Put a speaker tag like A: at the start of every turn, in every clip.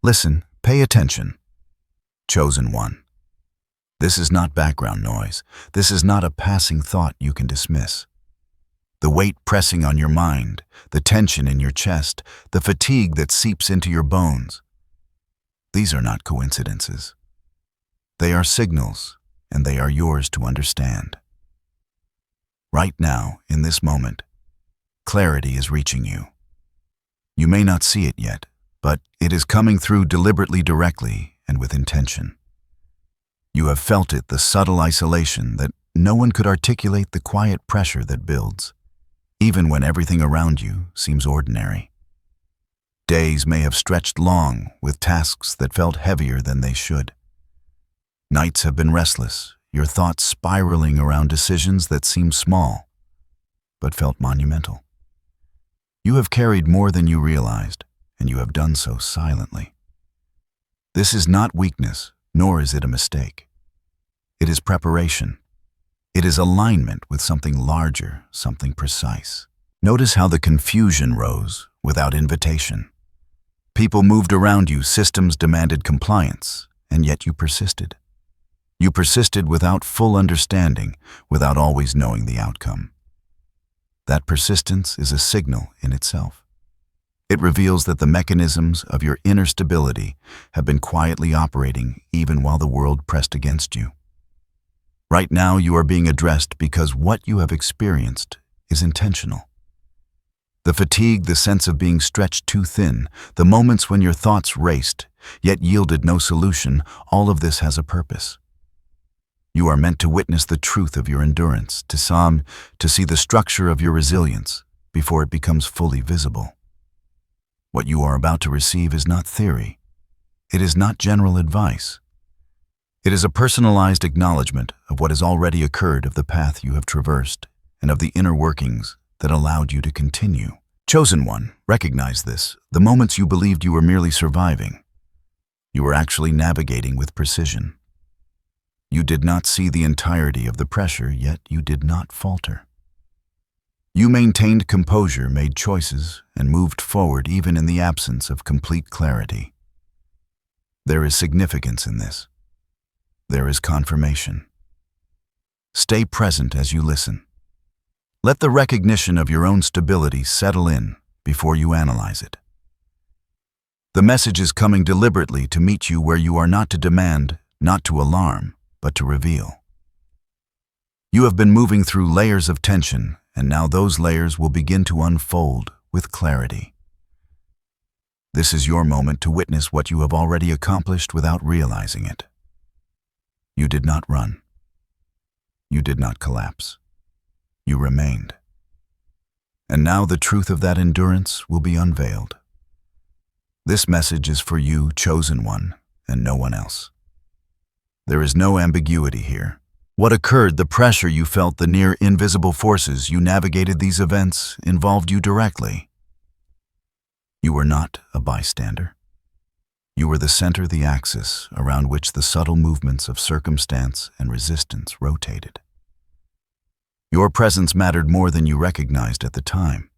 A: Listen, pay attention. Chosen one. This is not background noise. This is not a passing thought you can dismiss. The weight pressing on your mind, the tension in your chest, the fatigue that seeps into your bones. These are not coincidences. They are signals, and they are yours to understand. Right now, in this moment, clarity is reaching you. You may not see it yet, but it is coming through deliberately, directly, and with intention. You have felt it, the subtle isolation that no one could articulate, the quiet pressure that builds, even when everything around you seems ordinary. Days may have stretched long with tasks that felt heavier than they should. Nights have been restless, your thoughts spiraling around decisions that seemed small, but felt monumental. You have carried more than you realized, and you have done so silently. This is not weakness, nor is it a mistake. It is preparation. It is alignment with something larger, something precise. Notice how the confusion rose without invitation. People moved around you, systems demanded compliance, and yet you persisted. You persisted without full understanding, without always knowing the outcome. That persistence is a signal in itself. It reveals that the mechanisms of your inner stability have been quietly operating even while the world pressed against you. Right now you are being addressed because what you have experienced is intentional. The fatigue, the sense of being stretched too thin, the moments when your thoughts raced, yet yielded no solution, all of this has a purpose. You are meant to witness the truth of your endurance, to see the structure of your resilience before it becomes fully visible. What you are about to receive is not theory. It is not general advice. It is a personalized acknowledgement of what has already occurred, of the path you have traversed, and of the inner workings that allowed you to continue. Chosen one, recognize this. The moments you believed you were merely surviving, you were actually navigating with precision. You did not see the entirety of the pressure, yet you did not falter. You maintained composure, made choices, and moved forward even in the absence of complete clarity. There is significance in this. There is confirmation. Stay present as you listen. Let the recognition of your own stability settle in before you analyze it. The message is coming deliberately to meet you where you are, not to demand, not to alarm, but to reveal. You have been moving through layers of tension, and now those layers will begin to unfold with clarity. This is your moment to witness what you have already accomplished without realizing it. You did not run. You did not collapse. You remained. And now the truth of that endurance will be unveiled. This message is for you, chosen one, and no one else. There is no ambiguity here. What occurred, the pressure you felt, the near invisible forces you navigated, these events involved you directly. You were not a bystander. You were the center, the axis around which the subtle movements of circumstance and resistance rotated. Your presence mattered more than you recognized at the time.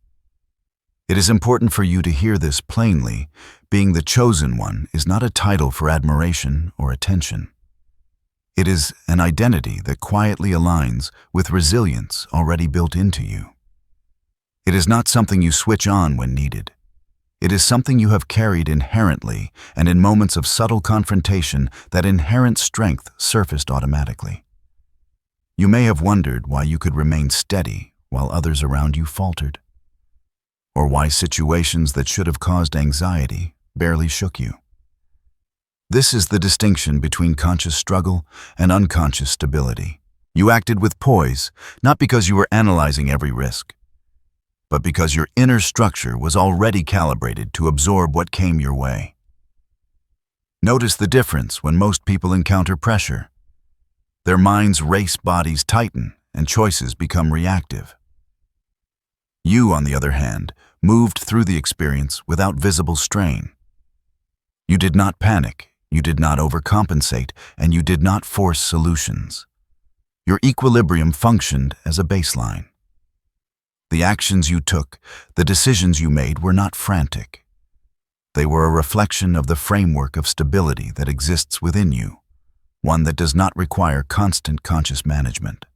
A: It is important for you to hear this plainly. Being the chosen one is not a title for admiration or attention. It is an identity that quietly aligns with resilience already built into you. It is not something you switch on when needed. It is something you have carried inherently, and in moments of subtle confrontation, that inherent strength surfaced automatically. You may have wondered why you could remain steady while others around you faltered, or why situations that should have caused anxiety barely shook you. This is the distinction between conscious struggle and unconscious stability. You acted with poise, not because you were analyzing every risk, but because your inner structure was already calibrated to absorb what came your way. Notice the difference when most people encounter pressure. Their minds race, bodies tighten, and choices become reactive. You, on the other hand, moved through the experience without visible strain. You did not panic. You did not overcompensate, and you did not force solutions. Your equilibrium functioned as a baseline. The actions you took, the decisions you made were not frantic. They were a reflection of the framework of stability that exists within you, one that does not require constant conscious management.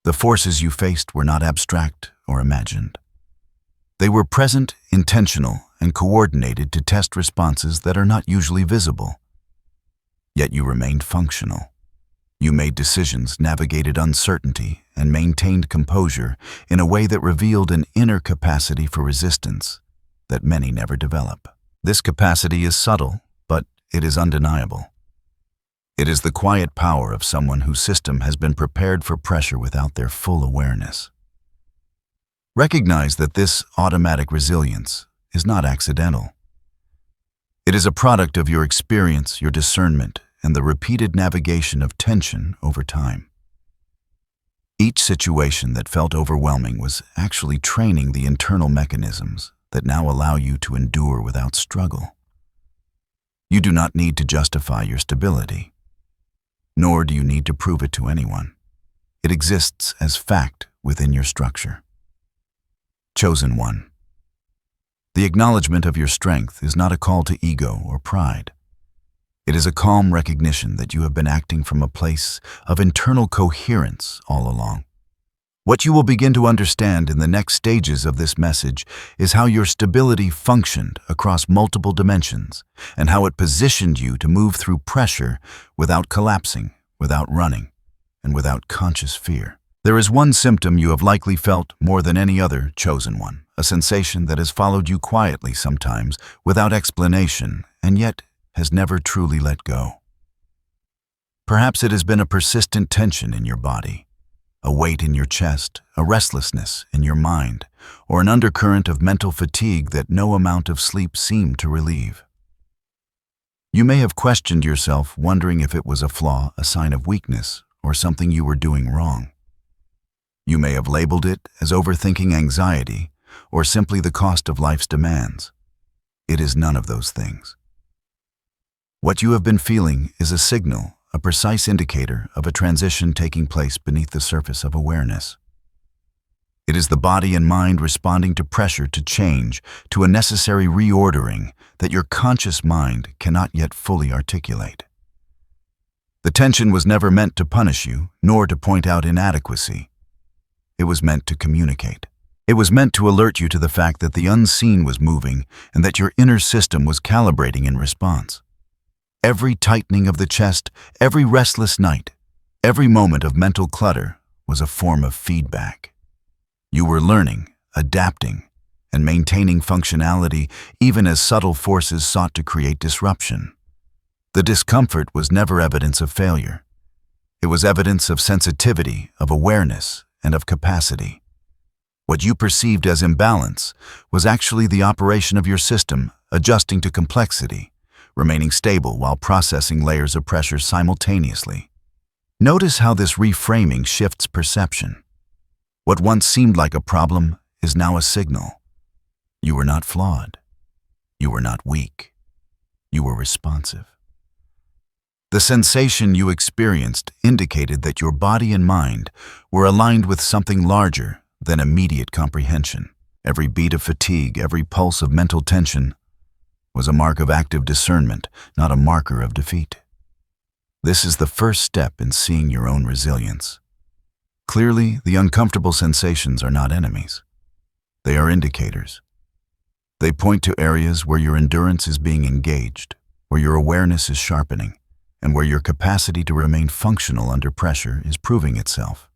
A: The forces you faced were not abstract or imagined. They were present, intentional, and coordinated to test responses that are not usually visible. Yet you remained functional. You made decisions, navigated uncertainty, and maintained composure in a way that revealed an inner capacity for resistance that many never develop. This capacity is subtle, but it is undeniable. It is the quiet power of someone whose system has been prepared for pressure without their full awareness. Recognize that this automatic resilience is not accidental. It is a product of your experience, your discernment, and the repeated navigation of tension over time. Each situation that felt overwhelming was actually training the internal mechanisms that now allow you to endure without struggle. You do not need to justify your stability, nor do you need to prove it to anyone. It exists as fact within your structure. Chosen one. The acknowledgement of your strength is not a call to ego or pride. It is a calm recognition that you have been acting from a place of internal coherence all along. What you will begin to understand in the next stages of this message is how your stability functioned across multiple dimensions and how it positioned you to move through pressure without collapsing, without running, and without conscious fear. There is one symptom you have likely felt more than any other, chosen one, a sensation that has followed you quietly sometimes without explanation and yet has never truly let go. Perhaps it has been a persistent tension in your body, a weight in your chest, a restlessness in your mind, or an undercurrent of mental fatigue that no amount of sleep seemed to relieve. You may have questioned yourself, wondering if it was a flaw, a sign of weakness, or something you were doing wrong. You may have labeled it as overthinking anxiety, or simply the cost of life's demands. It is none of those things. What you have been feeling is a signal, a precise indicator of a transition taking place beneath the surface of awareness. It is the body and mind responding to pressure to change, to a necessary reordering that your conscious mind cannot yet fully articulate. The tension was never meant to punish you, nor to point out inadequacy. It was meant to communicate. It was meant to alert you to the fact that the unseen was moving and that your inner system was calibrating in response. Every tightening of the chest, every restless night, every moment of mental clutter was a form of feedback. You were learning, adapting, and maintaining functionality even as subtle forces sought to create disruption. The discomfort was never evidence of failure. It was evidence of sensitivity, of awareness, and of capacity. What you perceived as imbalance was actually the operation of your system adjusting to complexity, remaining stable while processing layers of pressure simultaneously. Notice how this reframing shifts perception. What once seemed like a problem is now a signal. You were not flawed. You were not weak. You were responsive. The sensation you experienced indicated that your body and mind were aligned with something larger than immediate comprehension. Every beat of fatigue, every pulse of mental tension was a mark of active discernment, not a marker of defeat. This is the first step in seeing your own resilience. Clearly, the uncomfortable sensations are not enemies. They are indicators. They point to areas where your endurance is being engaged, where your awareness is sharpening, and where your capacity to remain functional under pressure is proving itself.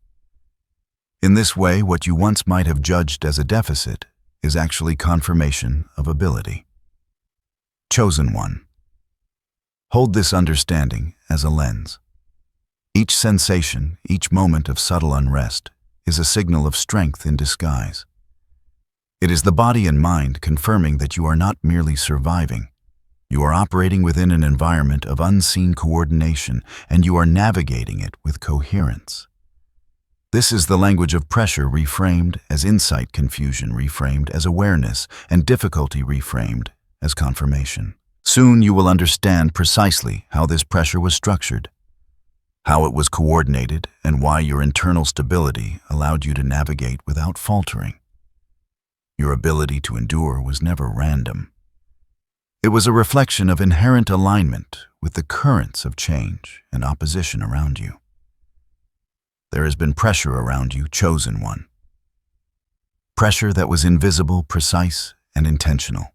A: In this way, what you once might have judged as a deficit is actually confirmation of ability. Chosen one. Hold this understanding as a lens. Each sensation, each moment of subtle unrest, is a signal of strength in disguise. It is the body and mind confirming that you are not merely surviving. You are operating within an environment of unseen coordination, and you are navigating it with coherence. This is the language of pressure reframed as insight, confusion reframed as awareness, and difficulty reframed as confirmation. Soon you will understand precisely how this pressure was structured, how it was coordinated, and why your internal stability allowed you to navigate without faltering. Your ability to endure was never random. It was a reflection of inherent alignment with the currents of change and opposition around you. There has been pressure around you, chosen one. Pressure that was invisible, precise, and intentional.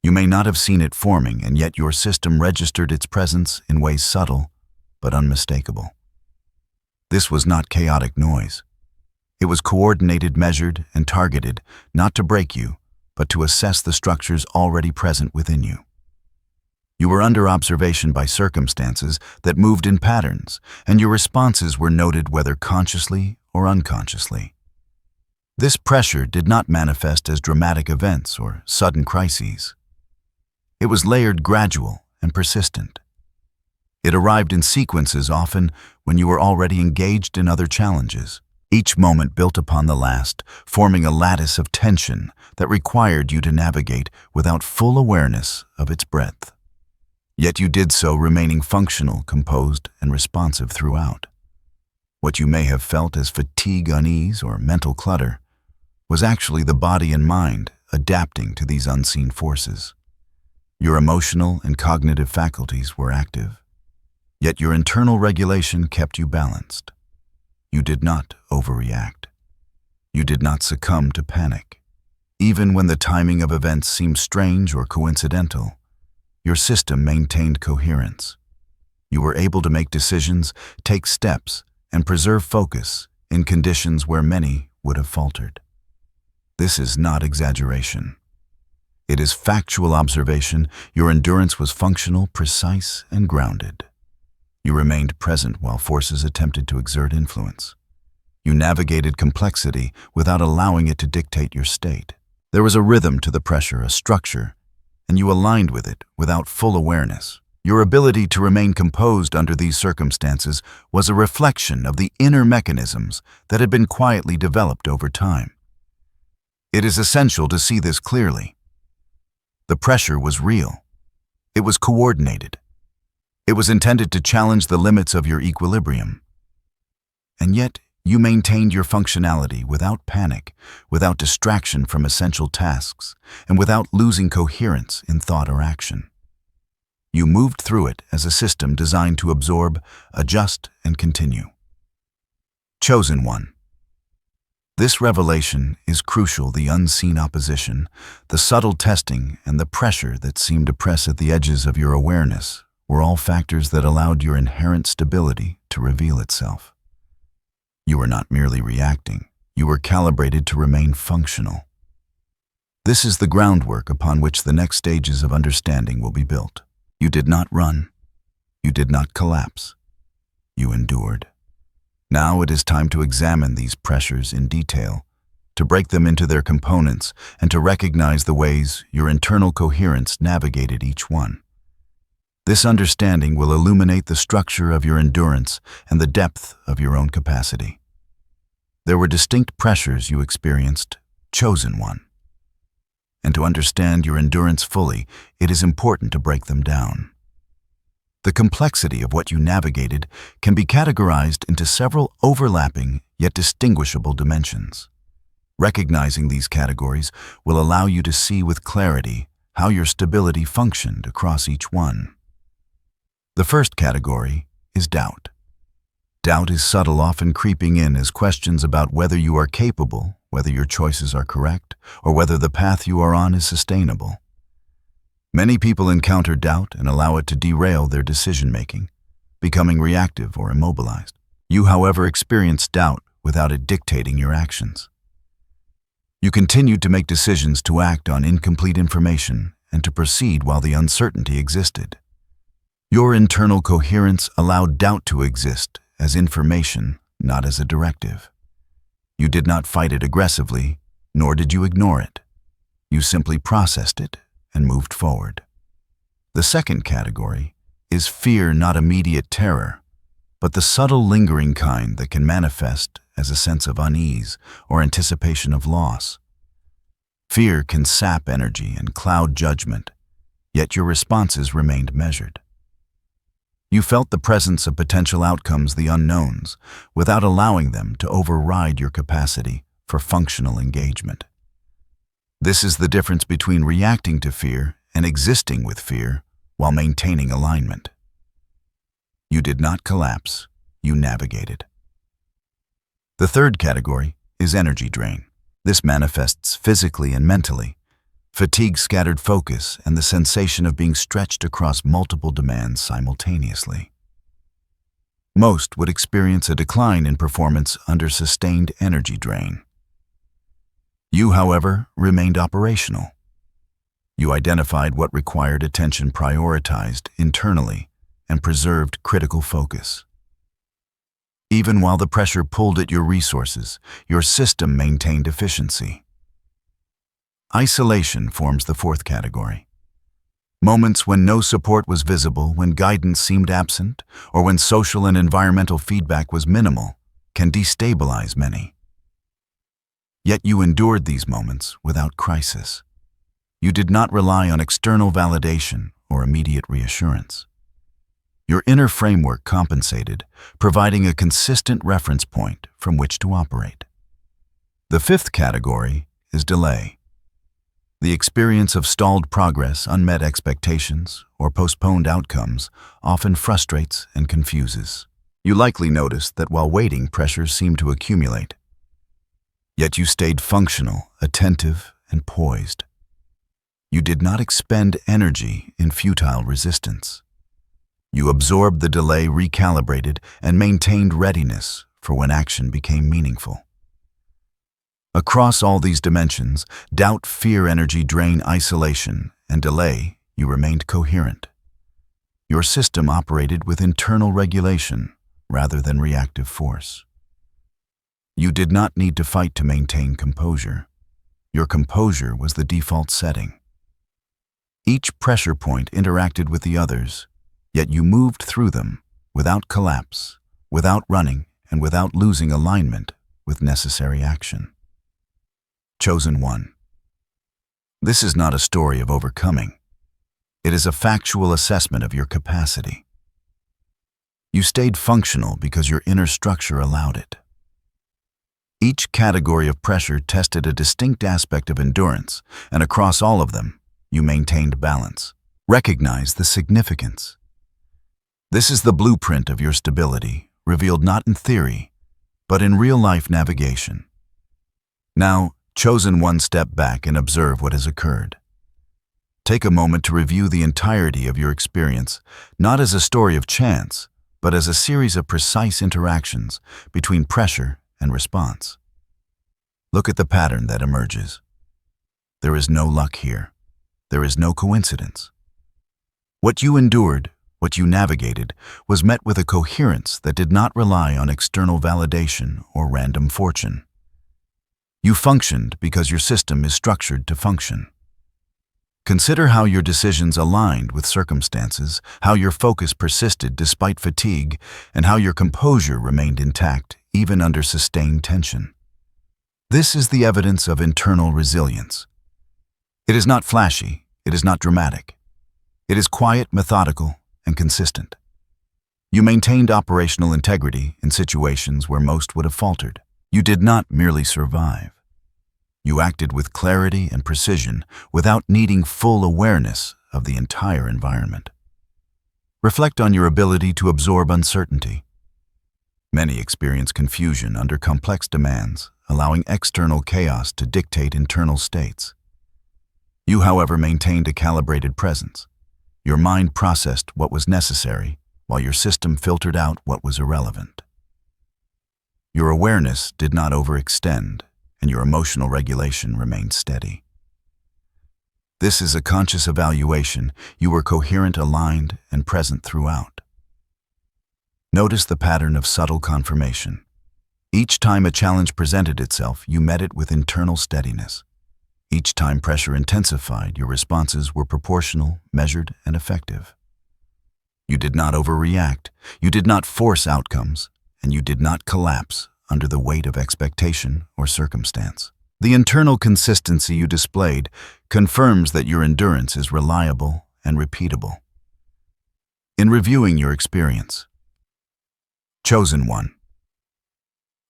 A: You may not have seen it forming, and yet your system registered its presence in ways subtle but unmistakable. This was not chaotic noise. It was coordinated, measured, and targeted, not to break you, but to assess the structures already present within you. You were under observation by circumstances that moved in patterns, and your responses were noted whether consciously or unconsciously. This pressure did not manifest as dramatic events or sudden crises. It was layered, gradual, and persistent. It arrived in sequences, often when you were already engaged in other challenges. Each moment built upon the last, forming a lattice of tension that required you to navigate without full awareness of its breadth. Yet you did so remaining functional, composed, and responsive throughout. What you may have felt as fatigue, unease, or mental clutter was actually the body and mind adapting to these unseen forces. Your emotional and cognitive faculties were active, yet your internal regulation kept you balanced. You did not overreact. You did not succumb to panic. Even when the timing of events seemed strange or coincidental, your system maintained coherence. You were able to make decisions, take steps, and preserve focus in conditions where many would have faltered. This is not exaggeration. It is factual observation. Your endurance was functional, precise, and grounded. You remained present while forces attempted to exert influence. You navigated complexity without allowing it to dictate your state. There was a rhythm to the pressure, a structure, and you aligned with it without full awareness. Your ability to remain composed under these circumstances was a reflection of the inner mechanisms that had been quietly developed over time. It is essential to see this clearly. The pressure was real. It was coordinated. It was intended to challenge the limits of your equilibrium. And yet, you maintained your functionality without panic, without distraction from essential tasks, and without losing coherence in thought or action. You moved through it as a system designed to absorb, adjust, and continue. Chosen one. This revelation is crucial. The unseen opposition, the subtle testing, and the pressure that seemed to press at the edges of your awareness were all factors that allowed your inherent stability to reveal itself. You were not merely reacting. You were calibrated to remain functional. This is the groundwork upon which the next stages of understanding will be built. You did not run. You did not collapse. You endured. Now it is time to examine these pressures in detail, to break them into their components, and to recognize the ways your internal coherence navigated each one. This understanding will illuminate the structure of your endurance and the depth of your own capacity. There were distinct pressures you experienced, chosen one. And to understand your endurance fully, it is important to break them down. The complexity of what you navigated can be categorized into several overlapping yet distinguishable dimensions. Recognizing these categories will allow you to see with clarity how your stability functioned across each one. The first category is doubt. Doubt is subtle, often creeping in as questions about whether you are capable, whether your choices are correct, or whether the path you are on is sustainable. Many people encounter doubt and allow it to derail their decision-making, becoming reactive or immobilized. You, however, experienced doubt without it dictating your actions. You continued to make decisions, to act on incomplete information, and to proceed while the uncertainty existed. Your internal coherence allowed doubt to exist as information, not as a directive. You did not fight it aggressively, nor did you ignore it. You simply processed it and moved forward. The second category is fear, not immediate terror, but the subtle, lingering kind that can manifest as a sense of unease or anticipation of loss. Fear can sap energy and cloud judgment, yet your responses remained measured. You felt the presence of potential outcomes, the unknowns, without allowing them to override your capacity for functional engagement. This is the difference between reacting to fear and existing with fear while maintaining alignment. You did not collapse, you navigated. The third category is energy drain. This manifests physically and mentally. Fatigue, scattered focus, and the sensation of being stretched across multiple demands simultaneously. Most would experience a decline in performance under sustained energy drain. You, however, remained operational. You identified what required attention, prioritized internally, and preserved critical focus. Even while the pressure pulled at your resources, your system maintained efficiency. Isolation forms the fourth category. Moments when no support was visible, when guidance seemed absent, or when social and environmental feedback was minimal, can destabilize many. Yet you endured these moments without crisis. You did not rely on external validation or immediate reassurance. Your inner framework compensated, providing a consistent reference point from which to operate. The fifth category is delay. The experience of stalled progress, unmet expectations, or postponed outcomes often frustrates and confuses. You likely noticed that while waiting, pressures seemed to accumulate. Yet you stayed functional, attentive, and poised. You did not expend energy in futile resistance. You absorbed the delay, recalibrated, and maintained readiness for when action became meaningful. Across all these dimensions, doubt, fear, energy drain, isolation, and delay, you remained coherent. Your system operated with internal regulation rather than reactive force. You did not need to fight to maintain composure. Your composure was the default setting. Each pressure point interacted with the others, yet you moved through them without collapse, without running, and without losing alignment with necessary action. Chosen one. This is not a story of overcoming. It is a factual assessment of your capacity. You stayed functional because your inner structure allowed it. Each category of pressure tested a distinct aspect of endurance, and across all of them, you maintained balance. Recognize the significance. This is the blueprint of your stability, revealed not in theory, but in real-life navigation. Now, chosen one, step back and observe what has occurred. Take a moment to review the entirety of your experience, not as a story of chance, but as a series of precise interactions between pressure and response. Look at the pattern that emerges. There is no luck here. There is no coincidence. What you endured, what you navigated, was met with a coherence that did not rely on external validation or random fortune. You functioned because your system is structured to function. Consider how your decisions aligned with circumstances, how your focus persisted despite fatigue, and how your composure remained intact even under sustained tension. This is the evidence of internal resilience. It is not flashy, it is not dramatic. It is quiet, methodical, and consistent. You maintained operational integrity in situations where most would have faltered. You did not merely survive. You acted with clarity and precision without needing full awareness of the entire environment. Reflect on your ability to absorb uncertainty. Many experience confusion under complex demands, allowing external chaos to dictate internal states. You, however, maintained a calibrated presence. Your mind processed what was necessary, while your system filtered out what was irrelevant. Your awareness did not overextend, and your emotional regulation remained steady. This is a conscious evaluation. You were coherent, aligned, and present throughout. Notice the pattern of subtle confirmation. Each time a challenge presented itself, you met it with internal steadiness. Each time pressure intensified, your responses were proportional, measured, and effective. You did not overreact, you did not force outcomes, and you did not collapse under the weight of expectation or circumstance. The internal consistency you displayed confirms that your endurance is reliable and repeatable. In reviewing your experience, chosen one,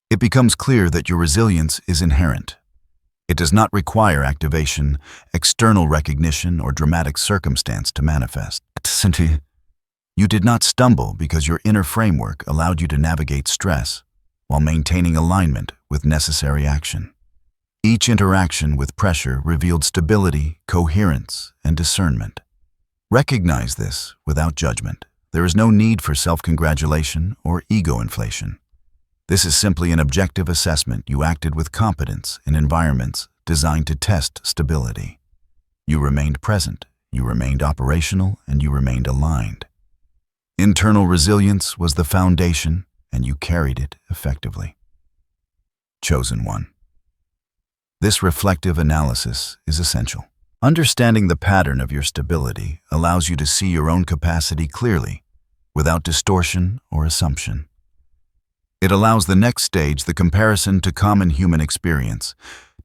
A: it becomes clear that your resilience is inherent. It does not require activation, external recognition, or dramatic circumstance to manifest. You did not stumble because your inner framework allowed you to navigate stress while maintaining alignment with necessary action. Each interaction with pressure revealed stability, coherence, and discernment. Recognize this without judgment. There is no need for self-congratulation or ego inflation. This is simply an objective assessment. You acted with competence in environments designed to test stability. You remained present, you remained operational, and you remained aligned. Internal resilience was the foundation, and you carried it effectively. Chosen one. This reflective analysis is essential. Understanding the pattern of your stability allows you to see your own capacity clearly, without distortion or assumption. It allows the next stage, the comparison to common human experience,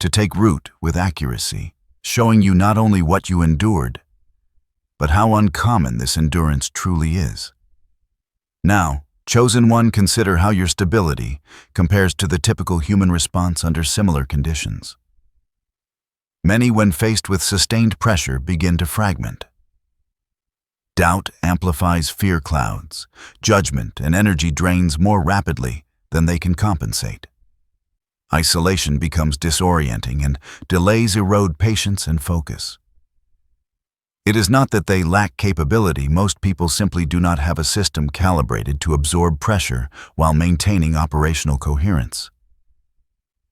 A: to take root with accuracy, showing you not only what you endured, but how uncommon this endurance truly is. Now, chosen one, consider how your stability compares to the typical human response under similar conditions. Many, when faced with sustained pressure, begin to fragment. Doubt amplifies fear clouds, judgment and energy drains more rapidly than they can compensate. Isolation becomes disorienting, and delays erode patience and focus. It is not that they lack capability. Most people simply do not have a system calibrated to absorb pressure while maintaining operational coherence.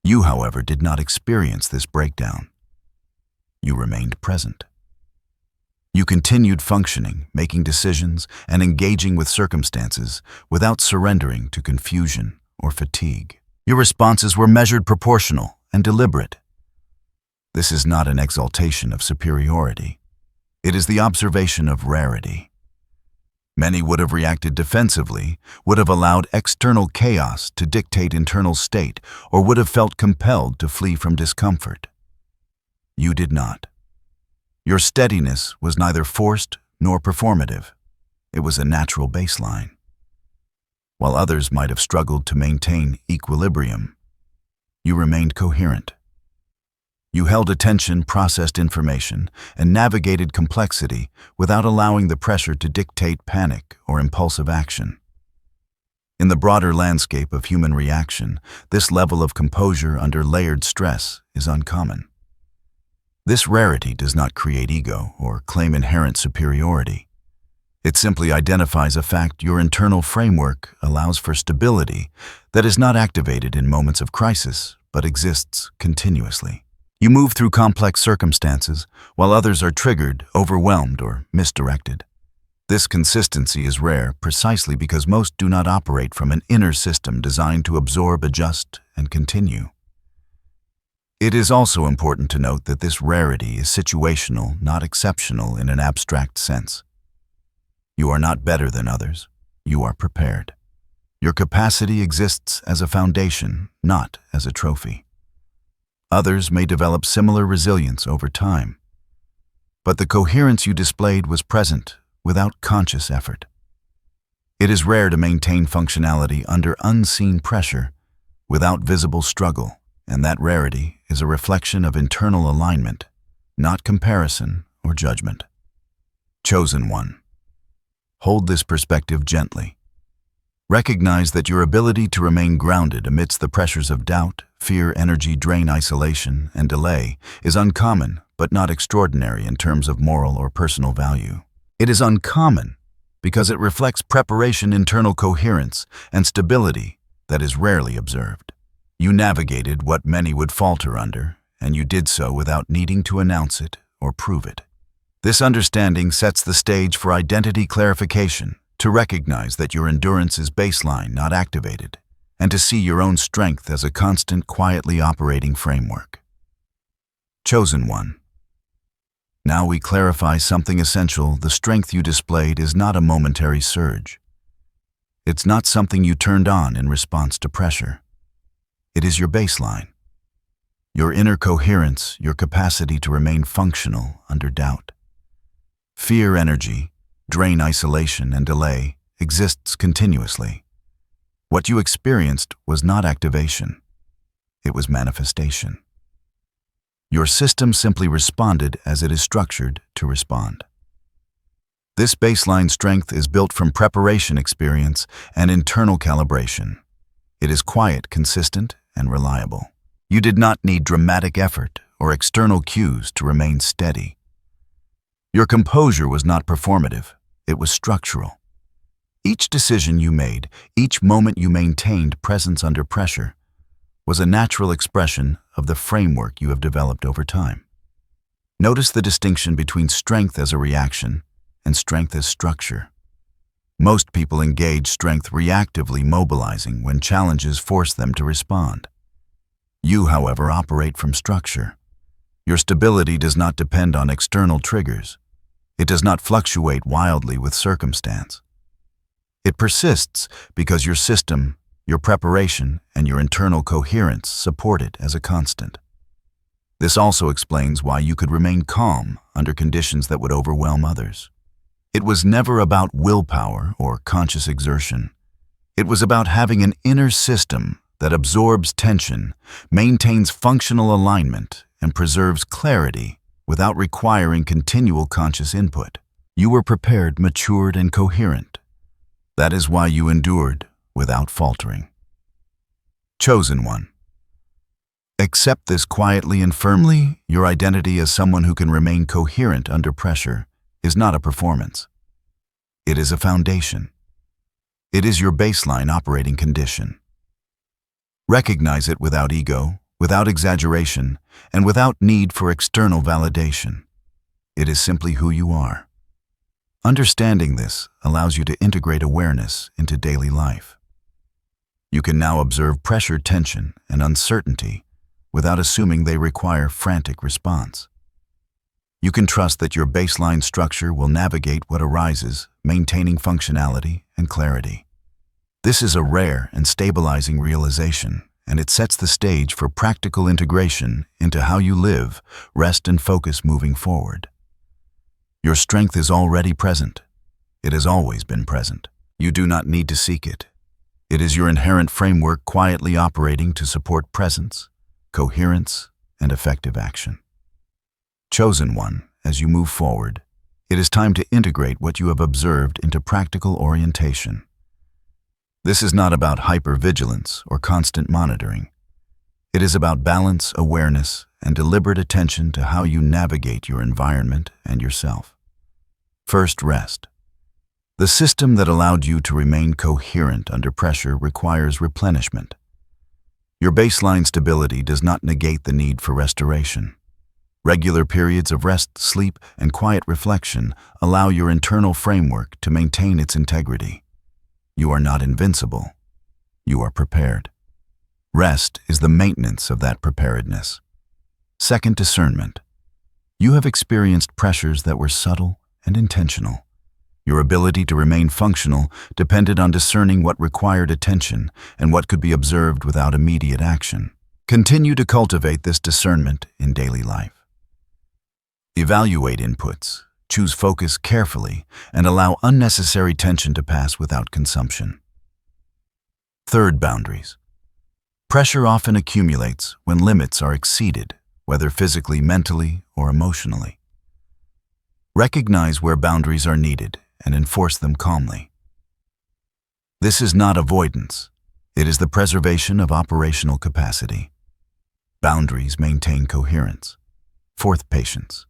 A: You, however, did not experience this breakdown. You remained present. You continued functioning, making decisions, and engaging with circumstances without surrendering to confusion or fatigue. Your responses were measured, proportional, and deliberate. This is not an exaltation of superiority. It is the observation of rarity. Many would have reacted defensively, would have allowed external chaos to dictate internal state, or would have felt compelled to flee from discomfort. You did not. Your steadiness was neither forced nor performative. It was a natural baseline. While others might have struggled to maintain equilibrium, you remained coherent. You held attention, processed information, and navigated complexity without allowing the pressure to dictate panic or impulsive action. In the broader landscape of human reaction, this level of composure under layered stress is uncommon. This rarity does not create ego or claim inherent superiority. It simply identifies a fact: your internal framework allows for stability that is not activated in moments of crisis, but exists continuously. You move through complex circumstances, while others are triggered, overwhelmed, or misdirected. This consistency is rare precisely because most do not operate from an inner system designed to absorb, adjust, and continue. It is also important to note that this rarity is situational, not exceptional in an abstract sense. You are not better than others. You are prepared. Your capacity exists as a foundation, not as a trophy. Others may develop similar resilience over time, but the coherence you displayed was present without conscious effort. It is rare to maintain functionality under unseen pressure without visible struggle, and that rarity is a reflection of internal alignment, not comparison or judgment. Chosen one. Hold this perspective gently. Recognize that your ability to remain grounded amidst the pressures of doubt, fear, energy drain, isolation, and delay is uncommon but not extraordinary in terms of moral or personal value. It is uncommon because it reflects preparation, internal coherence, and stability that is rarely observed. You navigated what many would falter under, and you did so without needing to announce it or prove it. This understanding sets the stage for identity clarification, to recognize that your endurance is baseline, not activated, and to see your own strength as a constant, quietly operating framework. Chosen one. Now we clarify something essential. The strength you displayed is not a momentary surge. It's not something you turned on in response to pressure. It is your baseline. Your inner coherence, your capacity to remain functional under doubt. Fear, energy, drain, isolation, and delay exists continuously. What you experienced was not activation. It was manifestation. Your system simply responded as it is structured to respond. This baseline strength is built from preparation experience and internal calibration. It is quiet, consistent, and reliable. You did not need dramatic effort or external cues to remain steady. Your composure was not performative, it was structural. Each decision you made, each moment you maintained presence under pressure, was a natural expression of the framework you have developed over time. Notice the distinction between strength as a reaction and strength as structure. Most people engage strength reactively, mobilizing when challenges force them to respond. You, however, operate from structure. Your stability does not depend on external triggers. It does not fluctuate wildly with circumstance. It persists because your system, your preparation, and your internal coherence support it as a constant. This also explains why you could remain calm under conditions that would overwhelm others. It was never about willpower or conscious exertion. It was about having an inner system that absorbs tension, maintains functional alignment, and preserves clarity without requiring continual conscious input. You were prepared, matured, and coherent. That is why you endured without faltering. Chosen one. Accept this quietly and firmly. Your identity as someone who can remain coherent under pressure is not a performance. It is a foundation. It is your baseline operating condition. Recognize it without ego, without exaggeration, and without need for external validation. It is simply who you are. Understanding this allows you to integrate awareness into daily life. You can now observe pressure, tension, and uncertainty without assuming they require frantic response. You can trust that your baseline structure will navigate what arises, maintaining functionality and clarity. This is a rare and stabilizing realization, and it sets the stage for practical integration into how you live, rest, and focus moving forward. Your strength is already present. It has always been present. You do not need to seek it. It is your inherent framework quietly operating to support presence, coherence, and effective action. Chosen one, as you move forward, it is time to integrate what you have observed into practical orientation. This is not about hypervigilance or constant monitoring. It is about balance, awareness, and deliberate attention to how you navigate your environment and yourself. First, rest. The system that allowed you to remain coherent under pressure requires replenishment. Your baseline stability does not negate the need for restoration. Regular periods of rest, sleep, and quiet reflection allow your internal framework to maintain its integrity. You are not invincible. You are prepared. Rest is the maintenance of that preparedness. Second, discernment. You have experienced pressures that were subtle and intentional. Your ability to remain functional depended on discerning what required attention and what could be observed without immediate action. Continue to cultivate this discernment in daily life. Evaluate inputs, choose focus carefully, and allow unnecessary tension to pass without consumption. Third, boundaries. Pressure often accumulates when limits are exceeded, whether physically, mentally, or emotionally. Recognize where boundaries are needed and enforce them calmly. This is not avoidance. It is the preservation of operational capacity. Boundaries maintain coherence. Fourth, patience.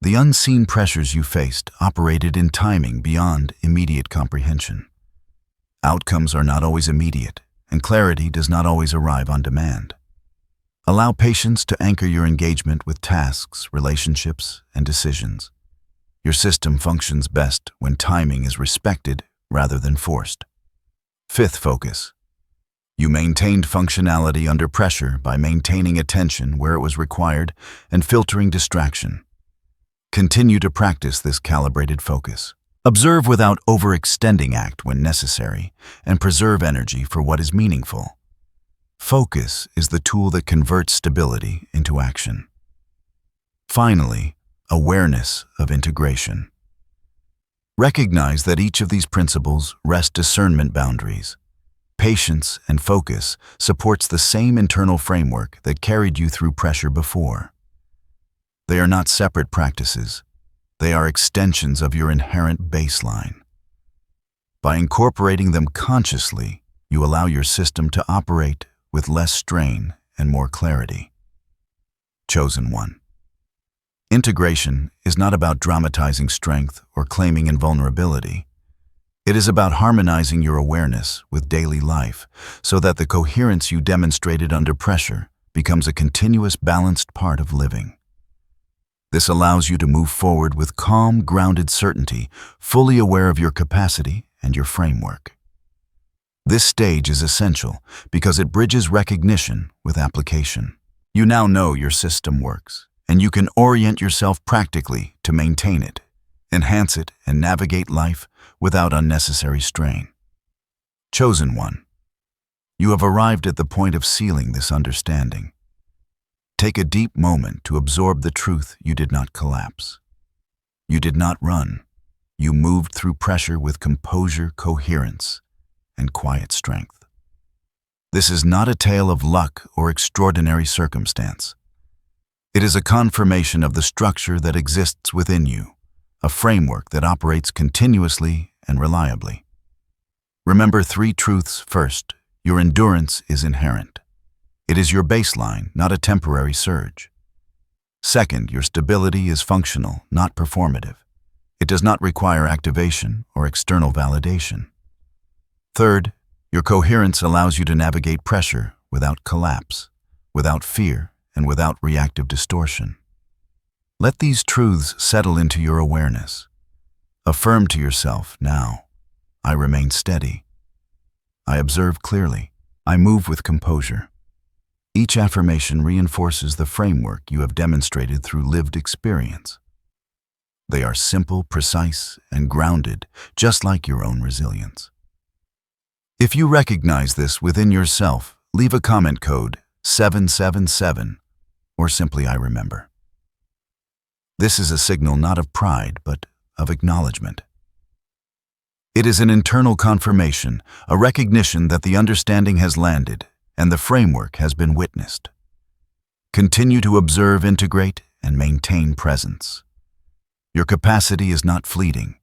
A: The unseen pressures you faced operated in timing beyond immediate comprehension. Outcomes are not always immediate, and clarity does not always arrive on demand. Allow patience to anchor your engagement with tasks, relationships, and decisions. Your system functions best when timing is respected rather than forced. Fifth, focus. You maintained functionality under pressure by maintaining attention where it was required and filtering distraction. Continue to practice this calibrated focus. Observe without overextending, act when necessary, and preserve energy for what is meaningful. Focus is the tool that converts stability into action. Finally, awareness of integration. Recognize that each of these principles rest discernment boundaries. Patience and focus supports the same internal framework that carried you through pressure before. They are not separate practices. They are extensions of your inherent baseline. By incorporating them consciously, you allow your system to operate with less strain and more clarity. Chosen one. Integration is not about dramatizing strength or claiming invulnerability. It is about harmonizing your awareness with daily life so that the coherence you demonstrated under pressure becomes a continuous, balanced part of living. This allows you to move forward with calm, grounded certainty, fully aware of your capacity and your framework. This stage is essential because it bridges recognition with application. You now know your system works, and you can orient yourself practically to maintain it, enhance it, and navigate life without unnecessary strain. Chosen one. You have arrived at the point of sealing this understanding. Take a deep moment to absorb the truth you did not collapse. You did not run. You moved through pressure with composure, coherence, and quiet strength. This is not a tale of luck or extraordinary circumstance. It is a confirmation of the structure that exists within you, a framework that operates continuously and reliably. Remember three truths first. Your endurance is inherent. It is your baseline, not a temporary surge. Second, your stability is functional, not performative. It does not require activation or external validation. Third, your coherence allows you to navigate pressure without collapse, without fear, and without reactive distortion. Let these truths settle into your awareness. Affirm to yourself now, I remain steady. I observe clearly. I move with composure. Each affirmation reinforces the framework you have demonstrated through lived experience. They are simple, precise, and grounded, just like your own resilience. If you recognize this within yourself, leave a comment code 777 or simply I remember. This is a signal not of pride, but of acknowledgement. It is an internal confirmation, a recognition that the understanding has landed and the framework has been witnessed. Continue to observe, integrate, and maintain presence. Your capacity is not fleeting.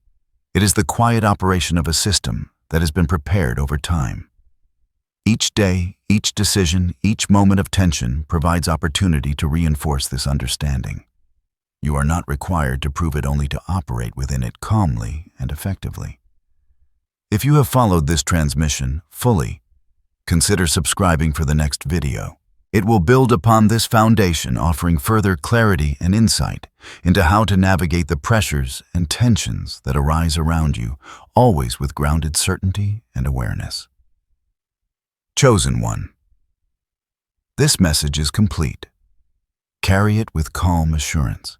A: It is the quiet operation of a system that has been prepared over time. Each day, each decision, each moment of tension provides opportunity to reinforce this understanding. You are not required to prove it, only to operate within it calmly and effectively. If you have followed this transmission fully, consider subscribing for the next video. It will build upon this foundation, offering further clarity and insight into how to navigate the pressures and tensions that arise around you, always with grounded certainty and awareness. Chosen one. This message is complete. Carry it with calm assurance.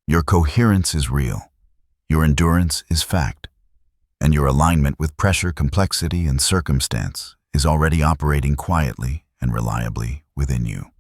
A: Your coherence is real, your endurance is fact, and your alignment with pressure, complexity, and circumstance is already operating quietly and reliably within you.